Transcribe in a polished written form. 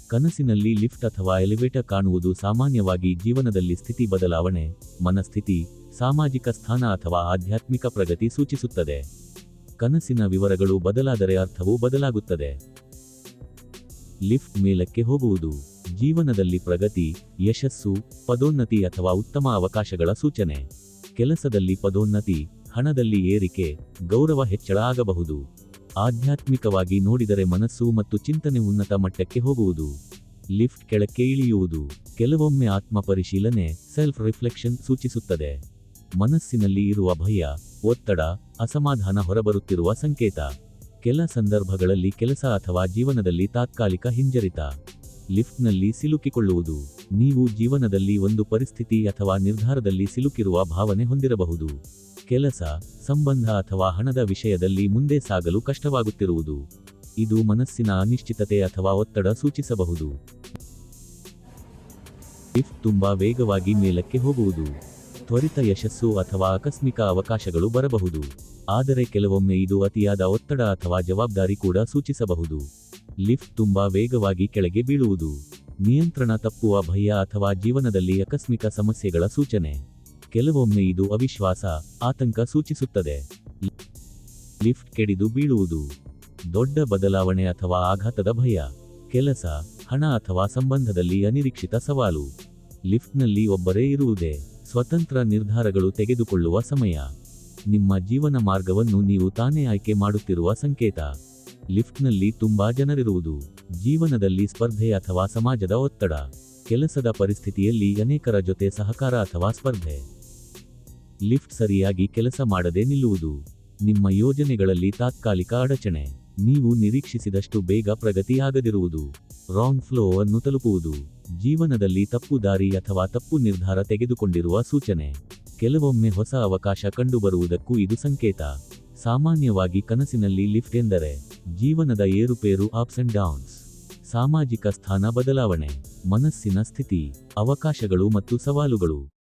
ಕನಸಿನಲ್ಲಿ ಲಿಫ್ಟ್ ಅಥವಾ ಎಲಿವೇಟರ್ ಕಾಣುವುದು ಸಾಮಾನ್ಯವಾಗಿ ಜೀವನದಲ್ಲಿ ಸ್ಥಿತಿ ಬದಲಾವಣೆ, ಮನಸ್ಥಿತಿ, ಸಾಮಾಜಿಕ ಸ್ಥಾನ ಅಥವಾ ಆಧ್ಯಾತ್ಮಿಕ ಪ್ರಗತಿ ಸೂಚಿಸುತ್ತದೆ. ಕನಸಿನ ವಿವರಗಳು ಬದಲಾದರೆ ಅರ್ಥವೂ ಬದಲಾಗುತ್ತದೆ. ಲಿಫ್ಟ್ ಮೇಲಕ್ಕೆ ಹೋಗುವುದು ಜೀವನದಲ್ಲಿ ಪ್ರಗತಿ, ಯಶಸ್ಸು, ಪದೋನ್ನತಿ ಅಥವಾ ಉತ್ತಮ ಅವಕಾಶಗಳ ಸೂಚನೆ. ಕೆಲಸದಲ್ಲಿ ಪದೋನ್ನತಿ, ಹಣದಲ್ಲಿ ಏರಿಕೆ, ಗೌರವ ಹೆಚ್ಚಳ ಆಗಬಹುದು. ಆಧ್ಯಾತ್ಮಿಕವಾಗಿ ನೋಡಿದರೆ ಮನಸ್ಸು ಮತ್ತು ಚಿಂತನೆ ಉನ್ನತ ಮಟ್ಟಕ್ಕೆ ಹೋಗುವುದು. ಲಿಫ್ಟ್ ಕೆಳಕ್ಕೆ ಇಳಿಯುವುದು ಕೆಲವೊಮ್ಮೆ ಆತ್ಮಪರಿಶೀಲನೆ, ಸೆಲ್ಫ್ ರಿಫ್ಲೆಕ್ಷನ್ ಸೂಚಿಸುತ್ತದೆ. ಮನಸ್ಸಿನಲ್ಲಿ ಇರುವ ಭಯ, ಒತ್ತಡ, ಅಸಮಾಧಾನ ಹೊರಬರುತ್ತಿರುವ ಸಂಕೇತ. ಕೆಲ ಸಂದರ್ಭಗಳಲ್ಲಿ ಕೆಲಸ ಅಥವಾ ಜೀವನದಲ್ಲಿ ತಾತ್ಕಾಲಿಕ ಹಿಂಜರಿತ. ಲಿಫ್ಟ್ನಲ್ಲಿ ಸಿಲುಕಿಕೊಳ್ಳುವುದು ನೀವು ಜೀವನದಲ್ಲಿ ಒಂದು ಪರಿಸ್ಥಿತಿ ಅಥವಾ ನಿರ್ಧಾರದಲ್ಲಿ ಸಿಲುಕಿರುವ ಭಾವನೆ ಹೊಂದಿರಬಹುದು. ಕೆಲಸ, ಸಂಬಂಧ ಅಥವಾ ಹಣದ ವಿಷಯದಲ್ಲಿ ಮುಂದೆ ಸಾಗಲು ಕಷ್ಟವಾಗುತ್ತಿರುವುದು. ಇದು ಮನಸ್ಸಿನ ಅನಿಶ್ಚಿತತೆ ಅಥವಾ ಒತ್ತಡ ಸೂಚಿಸಬಹುದು. ಲಿಫ್ಟ್ ತುಂಬಾ ವೇಗವಾಗಿ ಮೇಲಕ್ಕೆ ಹೋಗುವುದು ತ್ವರಿತ ಯಶಸ್ಸು ಅಥವಾ ಆಕಸ್ಮಿಕ ಅವಕಾಶಗಳು ಬರಬಹುದು. ಆದರೆ ಕೆಲವೊಮ್ಮೆ ಇದು ಅತಿಯಾದ ಒತ್ತಡ ಅಥವಾ ಜವಾಬ್ದಾರಿ ಕೂಡ ಸೂಚಿಸಬಹುದು. ಲಿಫ್ಟ್ ತುಂಬಾ ವೇಗವಾಗಿ ಕೆಳಗೆ ಬೀಳುವುದು ನಿಯಂತ್ರಣ ತಪ್ಪುವ ಭಯ ಅಥವಾ ಜೀವನದಲ್ಲಿ ಆಕಸ್ಮಿಕ ಸಮಸ್ಯೆಗಳ ಸೂಚನೆ. ಕೆಲವೊಮ್ಮೆ ಇದು ಅವಿಶ್ವಾಸ, ಆತಂಕ ಸೂಚಿಸುತ್ತದೆ. ಲಿಫ್ಟ್ ಕೆಡಿದು ಬೀಳುವುದು ದೊಡ್ಡ ಬದಲಾವಣೆ ಅಥವಾ ಆಘಾತದ ಭಯ. ಕೆಲಸ, ಹಣ ಅಥವಾ ಸಂಬಂಧದಲ್ಲಿ ಅನಿರೀಕ್ಷಿತ ಸವಾಲು. ಲಿಫ್ಟ್ನಲ್ಲಿ ಒಬ್ಬರೇ ಇರುವುದೇ ಸ್ವತಂತ್ರ ನಿರ್ಧಾರಗಳು ತೆಗೆದುಕೊಳ್ಳುವ ಸಮಯ. ನಿಮ್ಮ ಜೀವನ ಮಾರ್ಗವನ್ನು ನೀವು ತಾನೇ ಆಯ್ಕೆ ಮಾಡುತ್ತಿರುವ ಸಂಕೇತ. ಲಿಫ್ಟ್ನಲ್ಲಿ ತುಂಬಾ ಜನರಿರುವುದು ಜೀವನದಲ್ಲಿ ಸ್ಪರ್ಧೆ ಅಥವಾ ಸಮಾಜದ ಒತ್ತಡ. ಕೆಲಸದ ಪರಿಸ್ಥಿತಿಯಲ್ಲಿ ಅನೇಕರ ಜೊತೆ ಸಹಕಾರ ಅಥವಾ ಸ್ಪರ್ಧೆ. ಲಿಫ್ಟ್ ಸರಿಯಾಗಿ ಕೆಲಸ ಮಾಡದೆ ನಿಲ್ಲುವುದು ನಿಮ್ಮ ಯೋಜನೆಗಳಲ್ಲಿ ತಾತ್ಕಾಲಿಕ ಅಡಚಣೆ. ನೀವು ನಿರೀಕ್ಷಿಸಿದಷ್ಟು ಬೇಗ ಪ್ರಗತಿ ಆಗದಿರುವುದು. ರಾಂಗ್ ಫ್ಲೋ ಅನ್ನು ತಲುಪುವುದು ಜೀವನದಲ್ಲಿ ತಪ್ಪು ದಾರಿ ಅಥವಾ ತಪ್ಪು ನಿರ್ಧಾರ ತೆಗೆದುಕೊಂಡಿರುವ ಸೂಚನೆ. ಕೆಲವೊಮ್ಮೆ ಹೊಸ ಅವಕಾಶ ಕಂಡುಬರುವುದಕ್ಕೂ ಇದು ಸಂಕೇತ. ಸಾಮಾನ್ಯವಾಗಿ ಕನಸಿನಲ್ಲಿ ಲಿಫ್ಟ್ ಎಂದರೆ ಜೀವನದ ಏರುಪೇರು, ಅಪ್ಸ್ ಅಂಡ್ ಡೌನ್ಸ್. ಸಾಮಾಜಿಕ ಸ್ಥಾನ ಬದಲಾವಣೆ, ಮನಸ್ಸಿನ ಸ್ಥಿತಿ, ಅವಕಾಶಗಳು ಮತ್ತು ಸವಾಲುಗಳು.